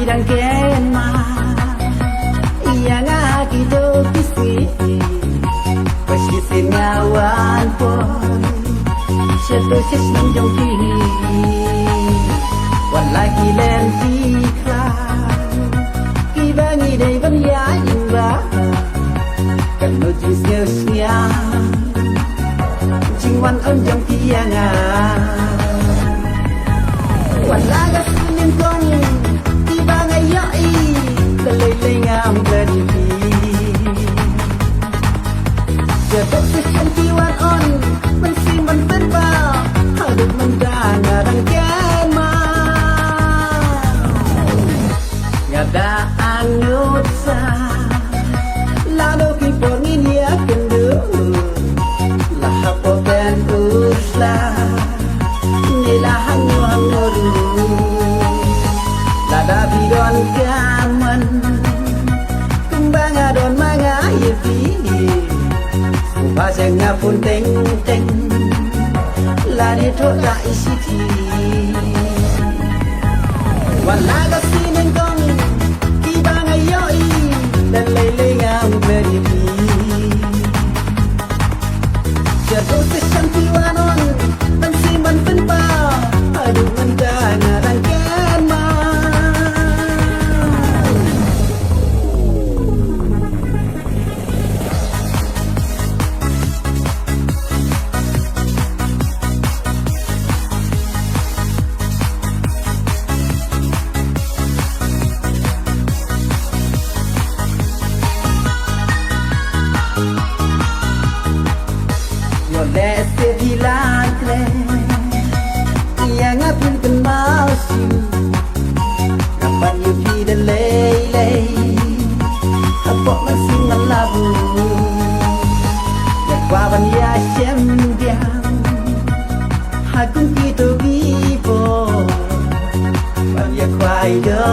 rangken ma yang kita kisi pasti ngawan pun sedosis menjong kini walaki len tikran kibangi dei ban ya imba kan no jisnya sia jingwan on jong tianga walaga sinin kong kibangi yai kalay ngam gadi sedosis sentiwan on mensimpan terbang hidup mendana rangken ma ngada anut sa lalu kipongin ya kendu lahapo ben usla nilahan nuang noru lada bidon kaman kembang adon manga yepi Pasang ngapun teng-teng lari tok tak isi ti walaga sinin kong kibang ayoi dan lele ngam beripi jatuh sesanti wanon pensimpan penpa aduh mendana rangken ma Leste dilakle yang apun kenal si kapan you be lele apa masih ngelabu ya kawan ya sembiang hakun kita vivo ban ya kwai do